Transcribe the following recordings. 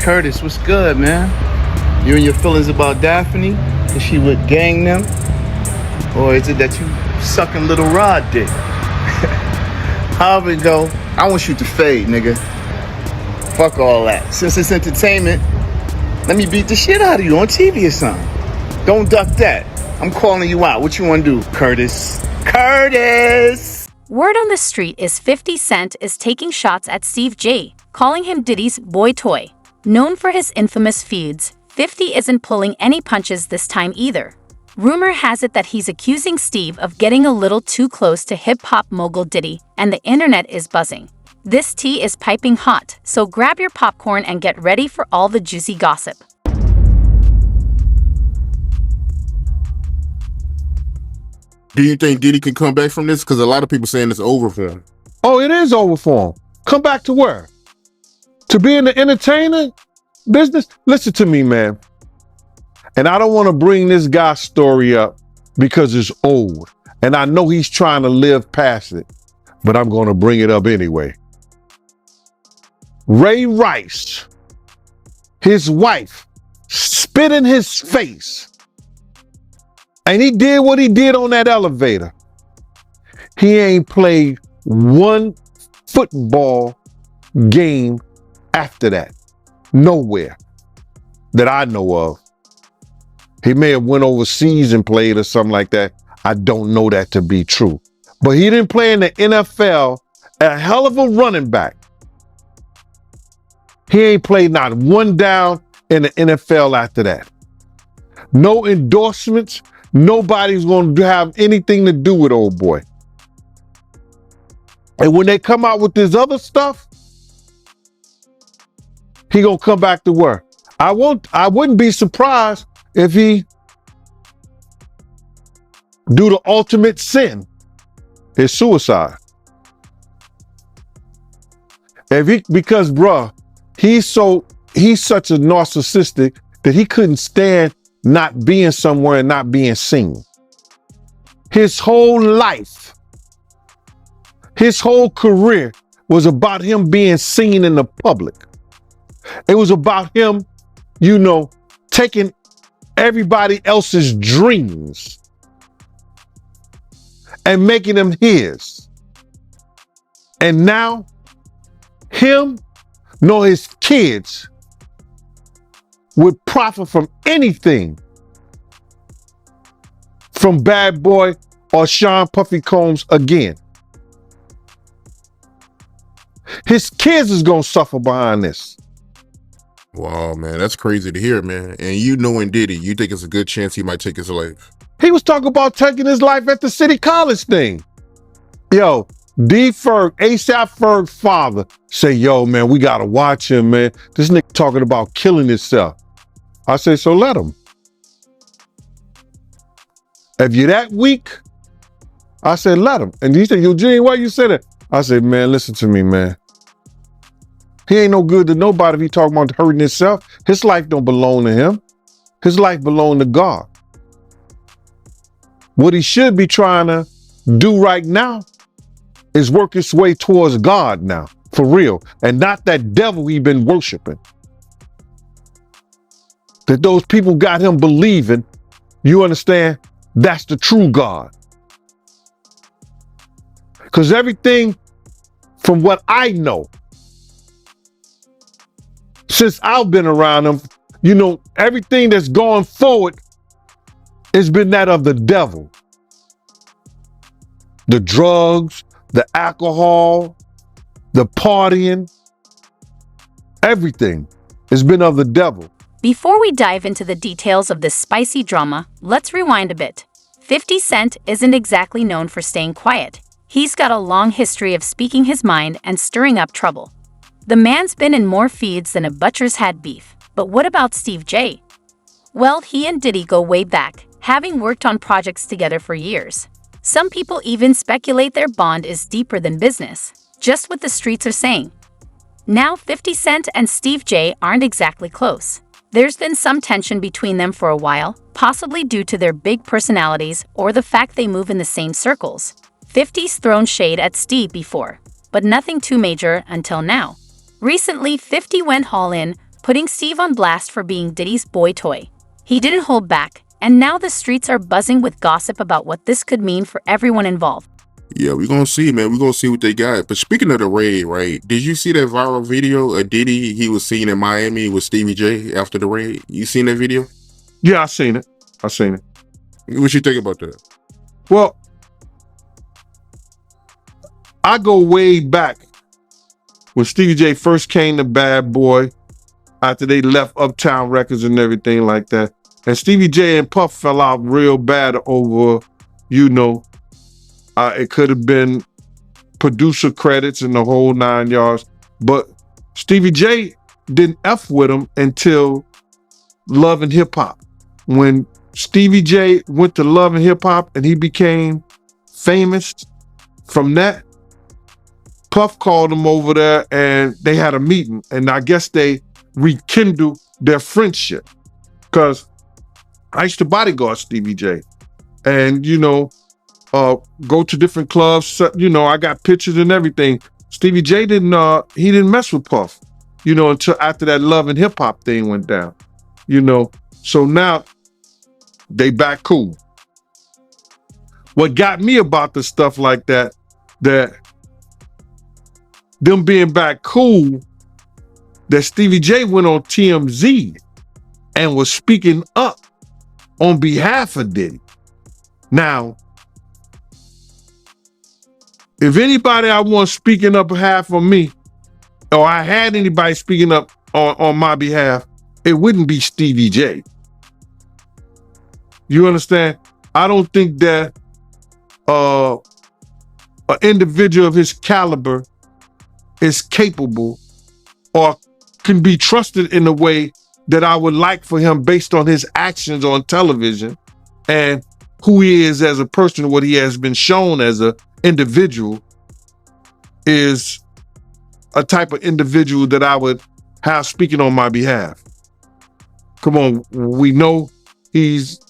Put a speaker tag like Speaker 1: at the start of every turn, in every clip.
Speaker 1: Curtis, what's good, man? You and your feelings about Daphne? Is she with gang them? Or is it that you sucking little Rod dick? However it go, I want you to fade, nigga. Fuck all that. Since it's entertainment, let me beat the shit out of you on TV or something. Don't duck that. I'm calling you out. What you want to do, Curtis? Curtis!
Speaker 2: Word on the street is 50 Cent is taking shots at Steve J, calling him Diddy's boy toy. Known for his infamous feuds, 50 isn't pulling any punches this time either. Rumor has it that he's accusing Steve of getting a little too close to hip-hop mogul Diddy, and the internet is buzzing. This tea is piping hot, so grab your popcorn and get ready for all the juicy gossip.
Speaker 3: Do you think Diddy can come back from this? Because a lot of people saying it's over for him.
Speaker 4: Oh, it is over for him. Come back to where? To be in the entertainment business? Listen to me, man. And I don't want to bring this guy's story up because it's old. And I know he's trying to live past it, but I'm going to bring it up anyway. Ray Rice, his wife, spit in his face. And he did what he did on that elevator. He ain't played one football game after that. Nowhere that I know of. He may have went overseas and played or something like that. I don't know that to be true. But he didn't play in the NFL, a hell of a running back. He ain't played not one down in the NFL after that. No endorsements. Nobody's going to have anything to do with old boy. And when they come out with this other stuff, he going to come back to work. I wouldn't be surprised if he do the ultimate sin, is suicide. Because bruh, he's such a narcissistic that he couldn't stand not being somewhere and not being seen. His whole life, his whole career was about him being seen in the public. It was about him, taking everybody else's dreams and making them his. And now, him nor his kids would profit from anything from Bad Boy or Sean Puffy Combs again. His kids is gonna suffer behind this.
Speaker 3: Wow, man, that's crazy to hear, man. And you knowing Diddy, you think it's a good chance he might take his life?
Speaker 4: He was talking about taking his life at the City College thing. Yo, D. Ferg, ASAP Ferg's father, say, yo, man, we gotta watch him, man. This nigga talking about killing himself. I say, so let him. If you're that weak, I said, let him. And he said, Eugene, why you say that? I said, man, listen to me, man. He ain't no good to nobody if he talking about hurting himself. His life don't belong to him. His life belong to God. What he should be trying to do right now is work his way towards God now, for real, and not that devil he been worshiping. That those people got him believing, you understand, that's the true God. Because everything from what I know, since I've been around him, everything that's gone forward has been that of the devil. The drugs, the alcohol, the partying, everything has been of the devil.
Speaker 2: Before we dive into the details of this spicy drama, let's rewind a bit. 50 Cent isn't exactly known for staying quiet. He's got a long history of speaking his mind and stirring up trouble. The man's been in more feuds than a butcher's had beef. But what about Steve J? Well, he and Diddy go way back, having worked on projects together for years. Some people even speculate their bond is deeper than business, just what the streets are saying. Now 50 Cent and Steve J aren't exactly close. There's been some tension between them for a while, possibly due to their big personalities or the fact they move in the same circles. 50's thrown shade at Steve before, but nothing too major until now. Recently, 50 went all in, putting Steve on blast for being Diddy's boy toy. He didn't hold back, and now the streets are buzzing with gossip about what this could mean for everyone involved.
Speaker 3: Yeah, we're gonna see, man. We're gonna see what they got. But speaking of the raid, right? Did you see that viral video of Diddy he was seen in Miami with Stevie J after the raid? You seen that video?
Speaker 4: Yeah, I seen it.
Speaker 3: What you think about that?
Speaker 4: Well, I go way back when Stevie J first came to Bad Boy after they left Uptown Records and everything like that. And Stevie J and Puff fell out real bad over, it could have been producer credits and the whole 9 yards. But Stevie J didn't F with him until Love and Hip Hop. When Stevie J went to Love and Hip Hop and he became famous from that, Puff called him over there and they had a meeting. And I guess they rekindled their friendship. Because I used to bodyguard Stevie J. And, go to different clubs. I got pictures and everything. Stevie J didn't mess with Puff, until after that Love and Hip Hop thing went down, So now they back cool. What got me about the stuff like that them being back cool, that Stevie J went on TMZ and was speaking up on behalf of Diddy. Now, if anybody I want speaking up behalf of me, or I had anybody speaking up on my behalf, it wouldn't be Stevie J. You understand? I don't think that an individual of his caliber is capable or can be trusted in a way that I would like for him based on his actions on television and who he is as a person, what he has been shown as an individual is a type of individual that I would have speaking on my behalf. Come on, we know he's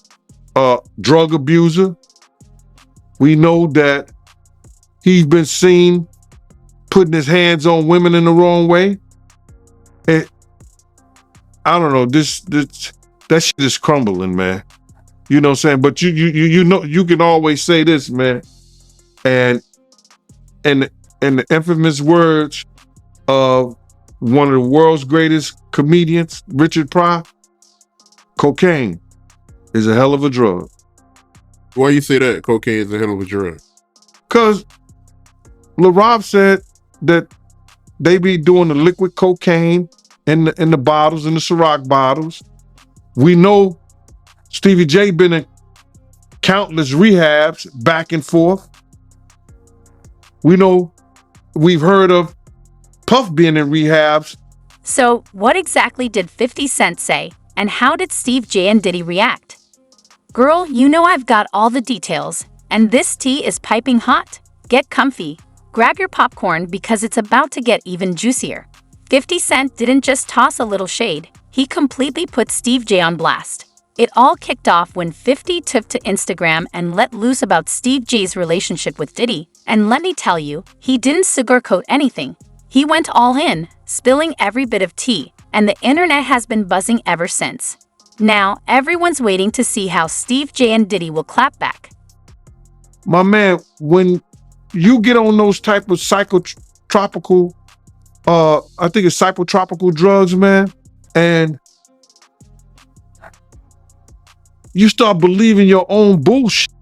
Speaker 4: a drug abuser. We know that he's been seen putting his hands on women in the wrong way. I don't know, that shit is crumbling, man. You know what I'm saying? But you can always say this, man. And the infamous words of one of the world's greatest comedians, Richard Pryor, cocaine is a hell of a drug.
Speaker 3: Why you say that cocaine is a hell of a drug?
Speaker 4: Because LaRob said that they be doing the liquid cocaine in the bottles, in the Ciroc bottles. We know Stevie J been in countless rehabs back and forth. We know we've heard of Puff being in rehabs.
Speaker 2: So, what exactly did 50 Cent say, and how did Steve J and Diddy react? Girl, I've got all the details, and this tea is piping hot. Get comfy, grab your popcorn because it's about to get even juicier. 50 Cent didn't just toss a little shade, he completely put Steve J on blast. It all kicked off when 50 took to Instagram and let loose about Steve J's relationship with Diddy. And let me tell you, he didn't sugarcoat anything. He went all in, spilling every bit of tea, and the internet has been buzzing ever since. Now, everyone's waiting to see how Steve J and Diddy will clap back.
Speaker 4: My man, when you get on those type of psychotropical, I think it's psychotropical drugs, man, and you start believing your own bullshit,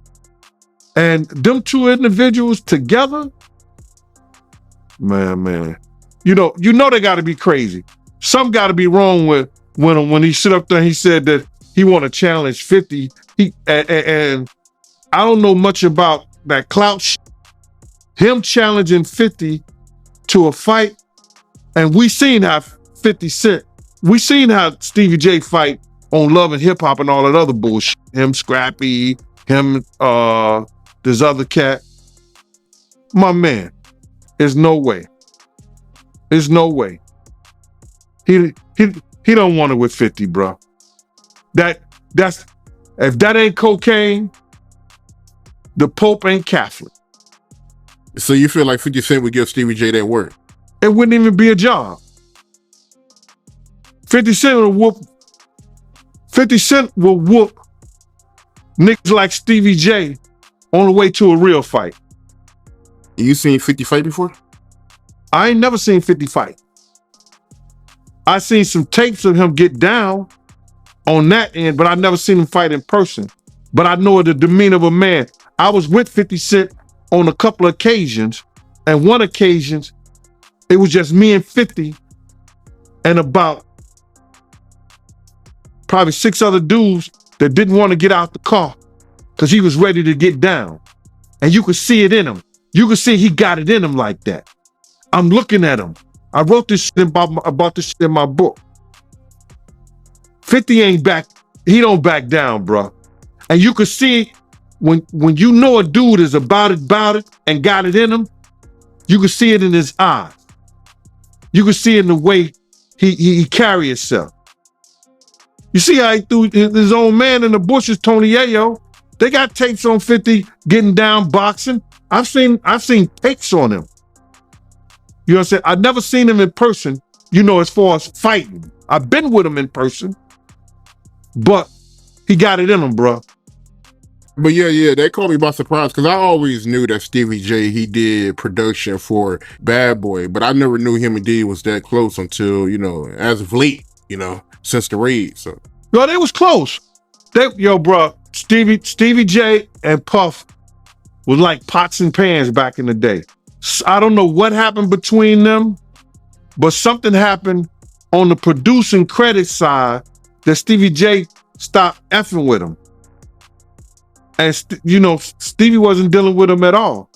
Speaker 4: and them two individuals together, man, you know they got to be crazy. Something got to be wrong with when he sit up there and he said that he want to challenge 50. And I don't know much about that clout shit. Him challenging 50 to a fight, and we seen how 50 Cent, we seen how Stevie J fight on Love and Hip Hop and all that other bullshit. Him, Scrappy, him, this other cat. My man, there's no way. There's no way. He don't want it with 50, bro. That's if that ain't cocaine, the Pope ain't Catholic.
Speaker 3: So you feel like 50 Cent would give Stevie J that work?
Speaker 4: It wouldn't even be a job. 50 Cent will whoop 50 Cent will whoop niggas like Stevie J on the way to a real fight.
Speaker 3: You seen 50 fight before?
Speaker 4: I ain't never seen 50 fight. I seen some tapes of him get down on that end, but I never seen him fight in person. But I know the demeanor of a man. I was with 50 Cent on a couple of occasions, and one occasion, it was just me and 50 and about probably 6 other dudes that didn't want to get out the car because he was ready to get down. And you could see it in him. You could see he got it in him like that. I'm looking at him. I wrote this shit about this shit in my book. 50 ain't back. He don't back down, bro. And you could see when you know a dude is about it, and got it in him, you could see it in his eyes. You could see it in the way he carry himself. You see how he threw his own man in the bushes, Tony Yayo. They got tapes on 50 getting down boxing. I've seen takes on him. You know what I'm saying? I've never seen him in person, as far as fighting. I've been with him in person, but he got it in him, bro.
Speaker 3: But yeah, that caught me by surprise because I always knew that Stevie J, he did production for Bad Boy, but I never knew him and Diddy was that close until, as of late, since the raid. So,
Speaker 4: Yo, they was close. Bro, Stevie J and Puff was like pots and pans back in the day. I don't know what happened between them, but something happened on the producing credit side that Stevie J stopped effing with him. And, Stevie wasn't dealing with him at all.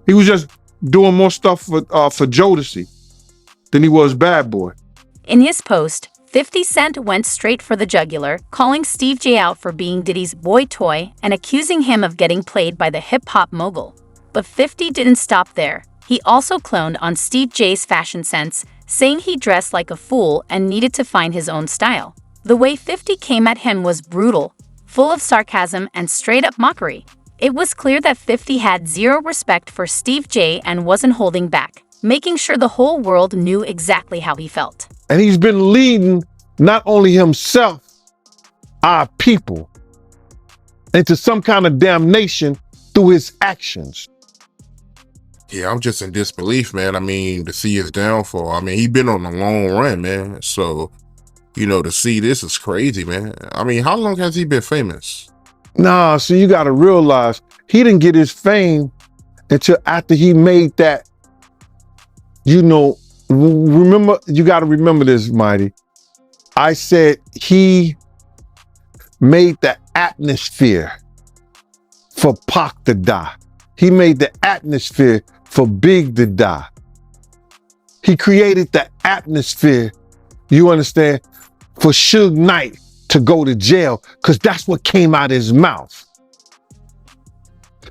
Speaker 4: He was just doing more stuff for Jodeci than he was Bad Boy.
Speaker 2: In his post, 50 Cent went straight for the jugular, calling Steve J out for being Diddy's boy toy and accusing him of getting played by the hip-hop mogul. But 50 didn't stop there. He also cloned on Steve J's fashion sense, saying he dressed like a fool and needed to find his own style. The way 50 came at him was brutal, full of sarcasm and straight-up mockery. It was clear that 50 had zero respect for Steve J and wasn't holding back, making sure the whole world knew exactly how he felt.
Speaker 4: And he's been leading not only himself, our people, into some kind of damnation through his actions.
Speaker 3: Yeah, I'm just in disbelief, man. I mean, to see his downfall. I mean, he's been on a long run, man. So, to see this is crazy, man. I mean, how long has he been famous?
Speaker 4: Nah, so you got to realize he didn't get his fame until after he made that, remember, you got to remember this, Mighty. I said he made the atmosphere for Pac to die. He made the atmosphere for Big to die. He created the atmosphere, you understand, for Suge Knight to go to jail, because that's what came out of his mouth.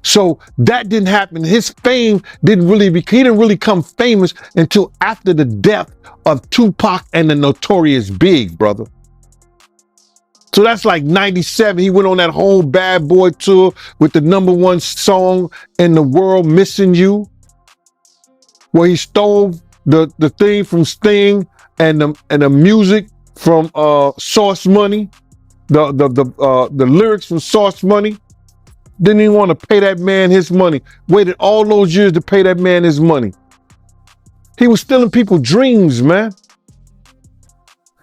Speaker 4: So that didn't happen. His fame he didn't really come famous until after the death of Tupac and the Notorious Big, brother. So that's like 97. He went on that whole Bad Boy tour with the #1 song in the world, Missing You, where he stole the thing from Sting and the music from Source Money, the lyrics from Source Money. Didn't even want to pay that man his money. Waited all those years to pay that man his money. He was stealing people's dreams, man.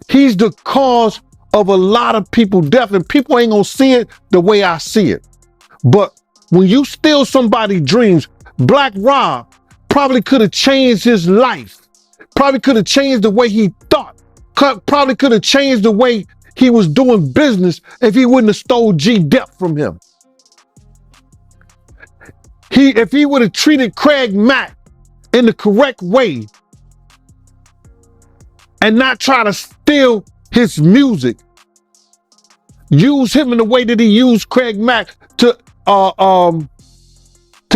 Speaker 4: He's the cause of a lot of people's death, and people ain't gonna see it the way I see it. But when you steal somebody's dreams, Black Rob probably could have changed his life. Probably could have changed the way he thought. Probably could have changed the way he was doing business if he wouldn't have stole G-Dep from him. If he would have treated Craig Mack in the correct way and not try to steal his music, use him in the way that he used Craig Mack to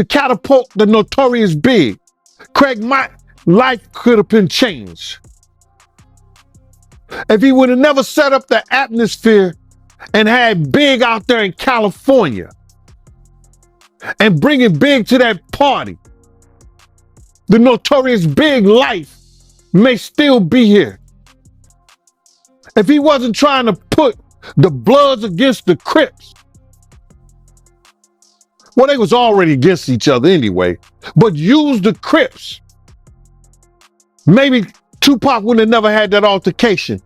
Speaker 4: catapult the Notorious Big, Craig Mack's life could have been changed. If he would have never set up the atmosphere and had Big out there in California and bringing Big to that party, the Notorious Big life may still be here. if he wasn't trying to put the Bloods against the Crips, well, they was already against each other anyway, but use the Crips, maybe Tupac wouldn't have never had that altercation.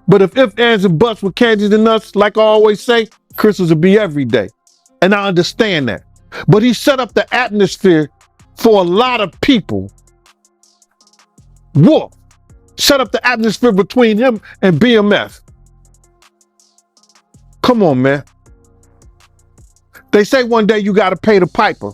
Speaker 4: But if ands, and buts were candies and nuts, like I always say, Christmas would be every day. And I understand that. But he set up the atmosphere for a lot of people. Wolf set up the atmosphere between him and BMF. Come on, man. They say one day you got to pay the piper.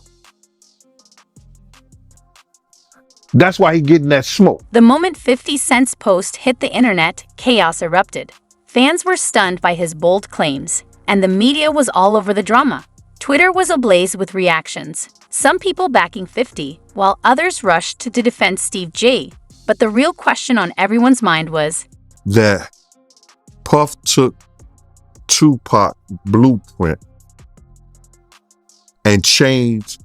Speaker 4: That's why he getting that smoke.
Speaker 2: The moment 50 Cent's post hit the internet, chaos erupted. Fans were stunned by his bold claims, and the media was all over the drama. Twitter was ablaze with reactions, some people backing 50, while others rushed to defend Steve J. But the real question on everyone's mind was
Speaker 4: that Puff took Tupac blueprint and changed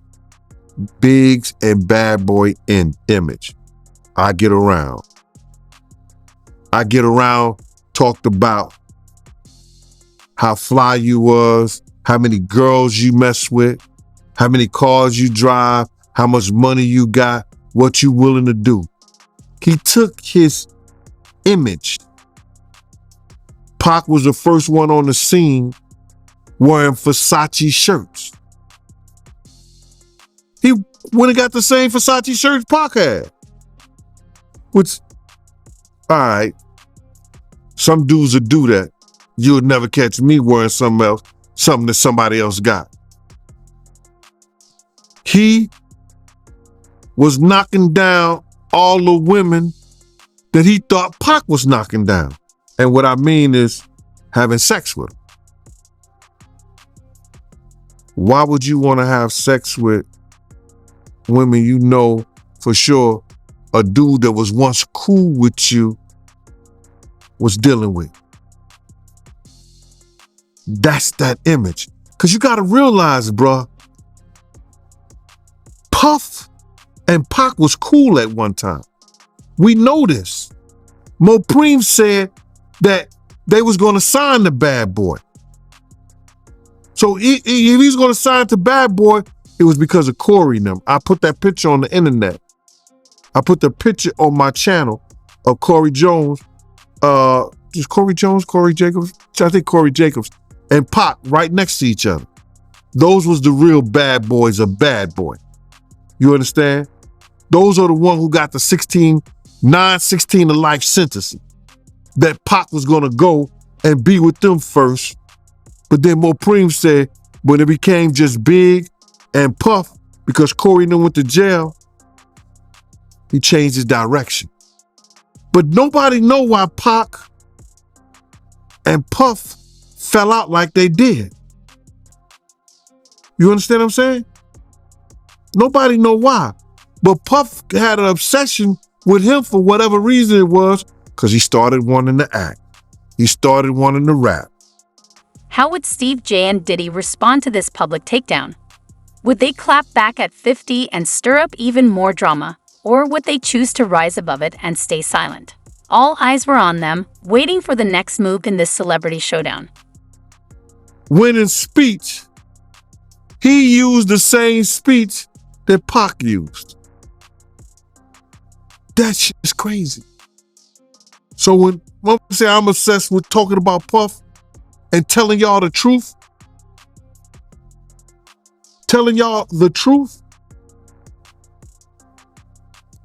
Speaker 4: Biggs and Bad Boy in image. I get around, talked about how fly you was, how many girls you mess with, how many cars you drive, how much money you got, what you willing to do. He took his image. Pac was the first one on the scene wearing Versace shirts. He went and got the same Versace shirts Pac had. Which, all right, some dudes would do that. You would never catch me wearing something else, something that somebody else got. He was knocking down all the women that he thought Pac was knocking down. And what I mean is having sex with them. Why would you want to have sex with women you know for sure a dude that was once cool with you was dealing with? That's that image. Because you got to realize, bruh, Puff and Pac was cool at one time. We know this. Mopreem said that they was going to sign the Bad Boy. So if he's going to sign to Bad Boy, it was because of Corey and them. I put that picture on the internet. I put the picture on my channel of Corey Jones. Is Corey Jones, Corey Jacobs? I think Corey Jacobs and Pac right next to each other. Those was the real bad boys of Bad Boy. You understand? Those are the ones who got the 16 to life sentence. That Pac was gonna go and be with them first. But then Mopreem said, when it became just Big and Puff, because Corey and them went to jail, he changed his direction. But nobody know why Pac and Puff fell out like they did. You understand what I'm saying? Nobody know why. But Puff had an obsession with him for whatever reason it was, because he started wanting to act. He started wanting to rap.
Speaker 2: How would Steve J and Diddy respond to this public takedown? Would they clap back at 50 and stir up even more drama? Or would they choose to rise above it and stay silent? All eyes were on them, waiting for the next move in this celebrity showdown.
Speaker 4: When in speech, he used the same speech that Pac used. That shit is crazy. So when I say I'm obsessed with talking about Puff and telling y'all the truth,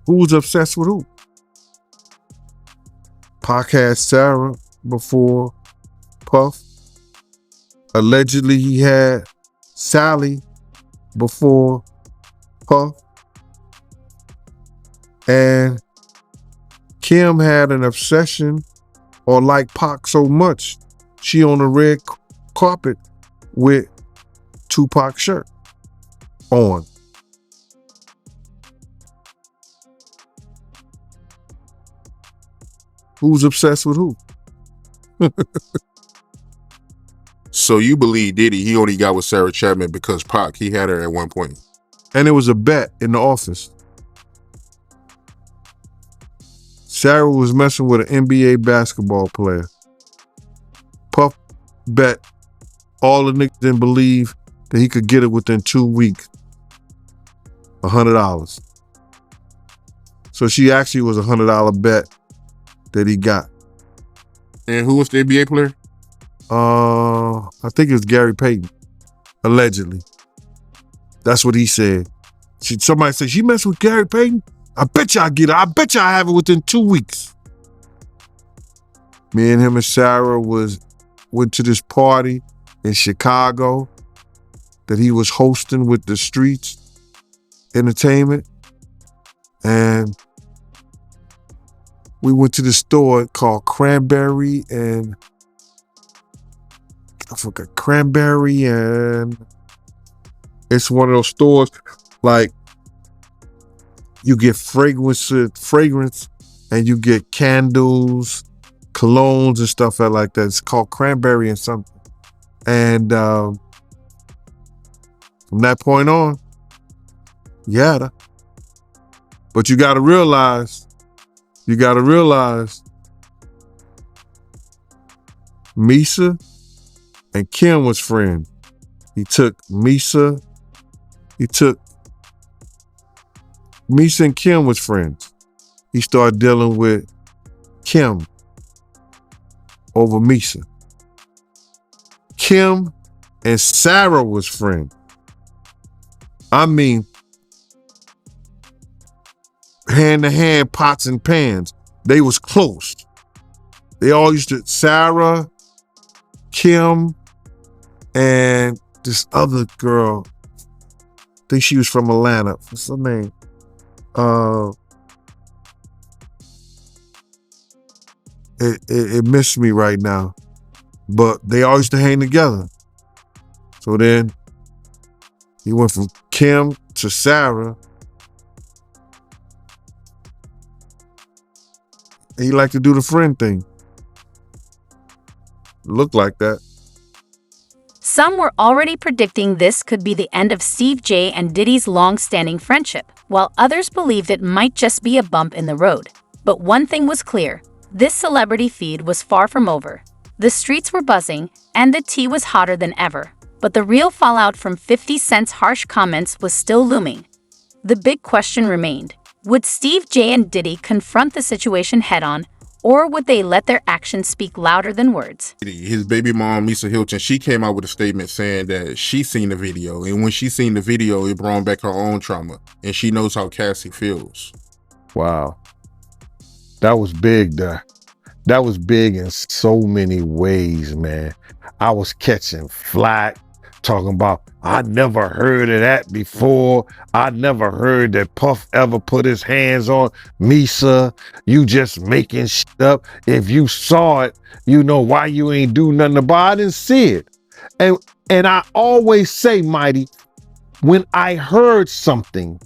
Speaker 4: who's obsessed with who? Pac had Sarah before Puff. Allegedly, he had Sally before Puff. And Kim had an obsession or liked Pac so much, she on the red carpet with Tupac shirt on. Who's obsessed with who?
Speaker 3: So you believe Diddy, he only got with Sarah Chapman because Pac, he had her at one point.
Speaker 4: And it was a bet in the office. Sarah was messing with an NBA basketball player. bet all the niggas didn't believe that he could get it within 2 weeks. $100. So she actually was $100 bet that he got.
Speaker 3: And who was the NBA player?
Speaker 4: I think it was Gary Payton, allegedly. That's what he said. Somebody said, she messed with Gary Payton? I bet you I get it. I bet you I have it within 2 weeks. Me and him and Sarah went to this party in Chicago that he was hosting with the Streets Entertainment. And we went to this store called Cranberry and I forgot Cranberry, and it's one of those stores like you get fragrance and you get candles, colognes and stuff like that. It's called Cranberry and something. And from that point on, yeah. But you gotta realize, Misa and Kim was friends. Misa and Kim was friends. He started dealing with Kim over Misa. Kim and Sarah was friends. I mean, hand to hand, pots and pans. They was close. They all used to, Sarah, Kim, and this other girl, I think she was from Atlanta. What's her name? It missed me right now. But they all used to hang together. So then he went from Kim to Sarah. And he liked to do the friend thing. Looked like that.
Speaker 2: Some were already predicting this could be the end of Steve J and Diddy's long-standing friendship, while others believed it might just be a bump in the road. But one thing was clear, this celebrity feud was far from over. The streets were buzzing, and the tea was hotter than ever. But the real fallout from 50 Cent's harsh comments was still looming. The big question remained, would Steve J and Diddy confront the situation head-on, or would they let their actions speak louder than words?
Speaker 3: His baby mom, Lisa Hilton, she came out with a statement saying that she seen the video, and when she seen the video, it brought back her own trauma, and she knows how Cassie feels.
Speaker 4: Wow. That was big, that was big in so many ways, man. I was catching flack, talking about, I never heard of that before. I never heard that Puff ever put his hands on Misa. You just making shit up. If you saw it, you know why you ain't do nothing about it. I didn't see it. And I always say, Mighty, when I heard somebody,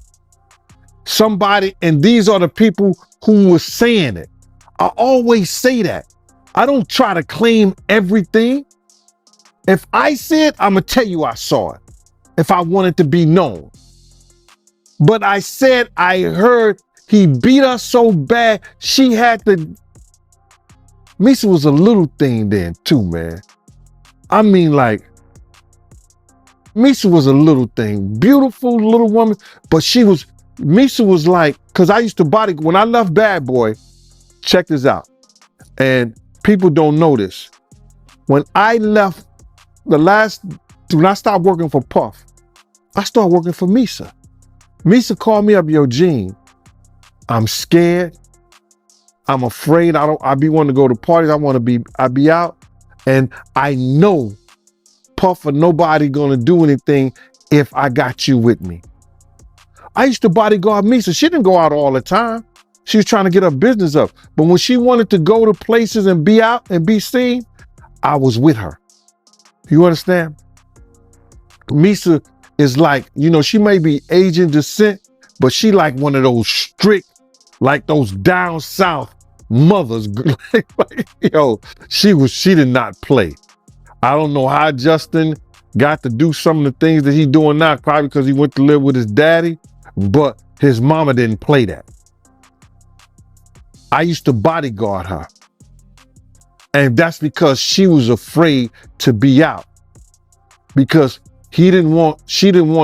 Speaker 4: and these are the people who were saying it, I always say that. I don't try to claim everything. If I see it, I'm going to tell you I saw it, if I want it to be known. But I said I heard he beat her so bad, she had to... Misa was a little thing then too, man. I mean, like, Misa was a little thing. Beautiful little woman, but Misa was like, because I used to when I left Bad Boy, check this out, and people don't know this. When I left when I stopped working for Puff, I started working for Misa. Misa called me up, yo, Gene, I'm scared. I'm afraid. I be wanting to go to parties. I be out. And I know Puff or nobody gonna do anything if I got you with me. I used to bodyguard Misa. She didn't go out all the time. She was trying to get her business up. But when she wanted to go to places and be out and be seen, I was with her. You understand? Misa is like, she may be Asian descent, but she like one of those strict, like those down south mothers. She did not play. I don't know how Justin got to do some of the things that he's doing now, probably because he went to live with his daddy, but his mama didn't play that. I used to bodyguard her. And that's because she was afraid to be out. Because she didn't want,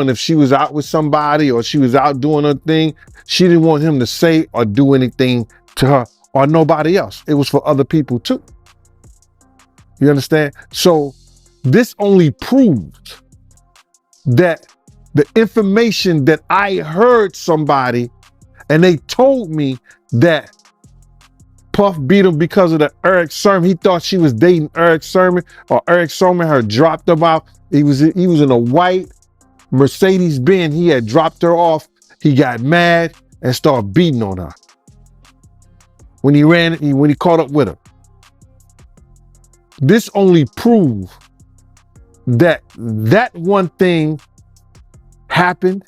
Speaker 4: if she was out with somebody or she was out doing her thing, she didn't want him to say or do anything to her or nobody else. It was for other people too. You understand? So this only proves that the information that I heard somebody and they told me that Puff beat him because of the Eric Sermon. He thought she was dating Eric Sermon, or Eric Sermon had dropped him out. He was in a white Mercedes Benz. He had dropped her off. He got mad and started beating on her. When he caught up with her. This only proves that one thing happened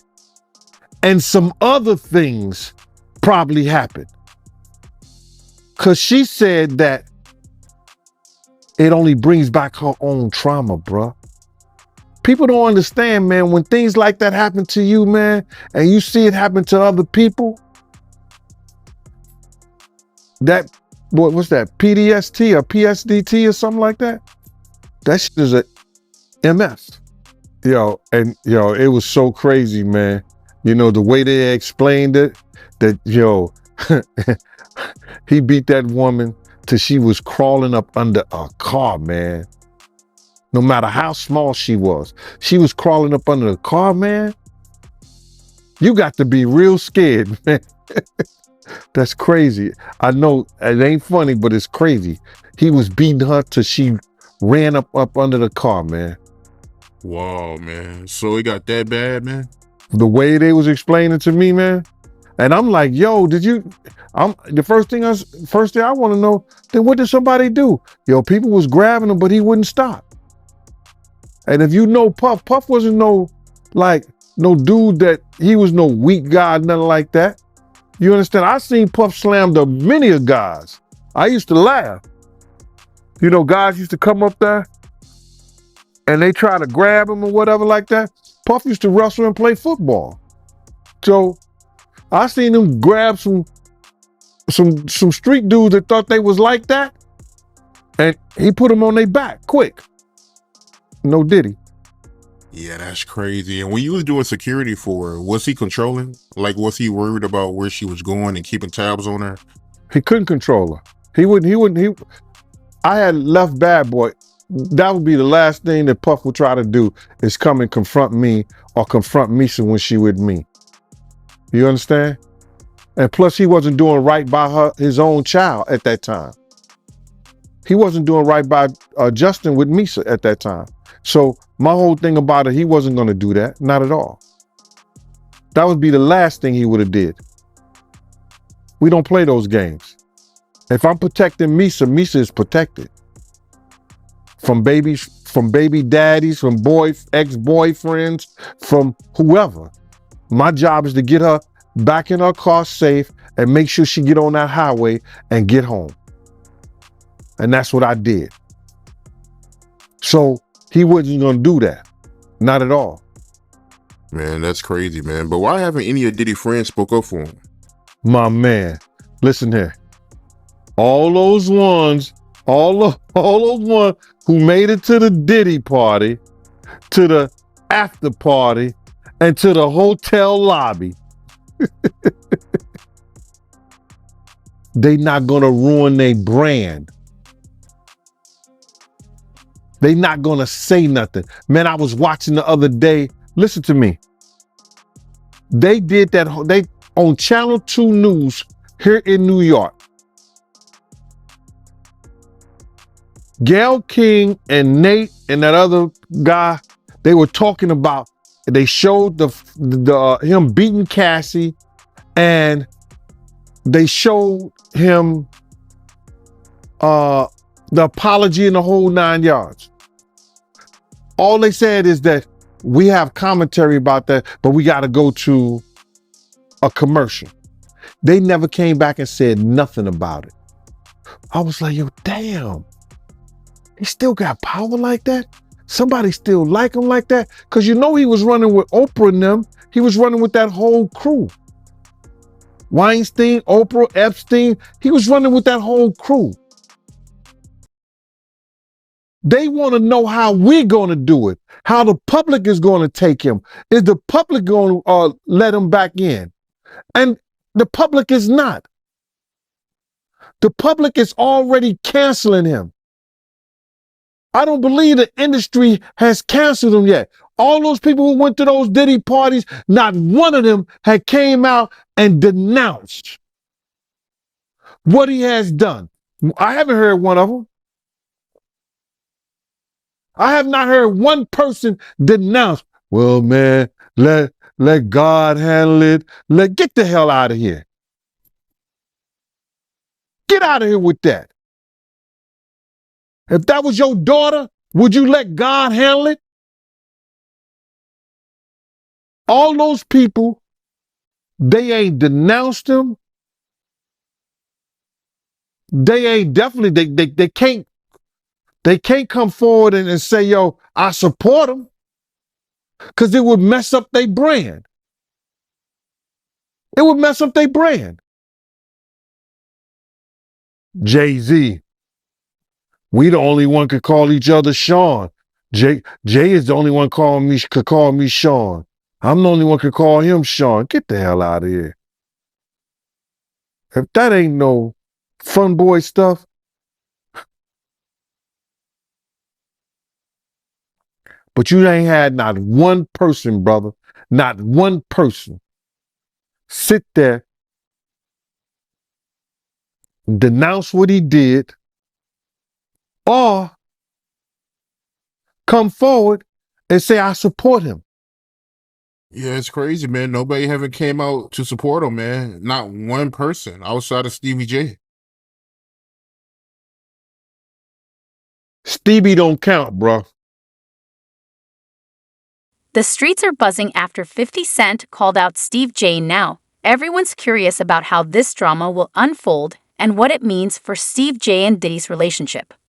Speaker 4: and some other things probably happened. Cause she said that it only brings back her own trauma, bruh. People don't understand, man, when things like that happen to you, man, and you see it happen to other people, that, what's that, PDST or PSDT or something like that? That shit is a MS. It was so crazy, man. You know, the way they explained it, that, he beat that woman till she was crawling up under a car, man. No matter how small she was crawling up under the car, man. You got to be real scared, man. That's crazy. I know it ain't funny, but it's crazy. He was beating her till she ran up under the car, man.
Speaker 3: Wow, man. So it got that bad, man?
Speaker 4: The way they was explaining to me, man. And I'm like, yo, the first thing I want to know, then what did somebody do? Yo, people was grabbing him, but he wouldn't stop. And if you know Puff wasn't no dude that, he was no weak guy, nothing like that. You understand? I seen Puff slam to many of guys. I used to laugh. You know, guys used to come up there and they try to grab him or whatever like that. Puff used to wrestle and play football. So I seen him grab some street dudes that thought they was like that, and he put them on their back quick. No Diddy.
Speaker 3: Yeah, that's crazy. And when you was doing security for her, was he controlling? Like, was he worried about where she was going and keeping tabs on her?
Speaker 4: He couldn't control her. I had left Bad Boy. That would be the last thing that Puff would try to do, is come and confront me or confront Misa when she with me. You understand? And plus he wasn't doing right by his own child at that time. He wasn't doing right by Justin with Misa at that time. So my whole thing about it, he wasn't going to do that. Not at all. That would be the last thing he would have did. We don't play those games. If I'm protecting Misa, Misa is protected. From baby daddies, from ex-boyfriends, from whoever. My job is to get her back in her car safe and make sure she get on that highway and get home. And that's what I did. So he wasn't going to do that. Not at all.
Speaker 3: Man, that's crazy, man. But why haven't any of Diddy friends spoke up for him?
Speaker 4: My man, listen here. All those ones who made it to the Diddy party, to the after party, and to the hotel lobby, they not gonna ruin their brand. They not gonna say nothing. Man, I was watching the other day. Listen to me. They did that. They on Channel 2 News here in New York. Gayle King and Nate and that other guy, they were talking about. They showed the him beating Cassie, and they showed him the apology in the whole 9 yards. All they said is that we have commentary about that, but we got to go to a commercial. They never came back and said nothing about it. I was like, yo, damn. He still got power like that? Somebody still like him like that? Because you know he was running with Oprah and them. He was running with that whole crew. Weinstein, Oprah, Epstein. He was running with that whole crew. They want to know how we're going to do it, how the public is going to take him. Is the public going to let him back in? And the public is not. The public is already canceling him. I don't believe the industry has canceled him yet. All those people who went to those Diddy parties, not one of them had came out and denounced what he has done. I haven't heard one of them. I have not heard one person denounce, well, man, let God handle it. Get the hell out of here. Get out of here with that. If that was your daughter, would you let God handle it? All those people, they ain't denounced him. They ain't definitely, they can't come forward and say, yo, I support him. Because it would mess up their brand. It would mess up their brand. Jay-Z. We the only one could call each other Sean. Jay is the only one could call me Sean. I'm the only one could call him Sean. Get the hell out of here. If that ain't no fun boy stuff. But you ain't had not one person, brother, not one person sit there, denounce what he did, or come forward and say, I support him.
Speaker 3: Yeah, it's crazy, man. Nobody haven't came out to support him, man. Not one person outside of Stevie J.
Speaker 4: Stevie don't count, bro.
Speaker 2: The streets are buzzing after 50 Cent called out Steve J now. Everyone's curious about how this drama will unfold and what it means for Steve J and Diddy's relationship.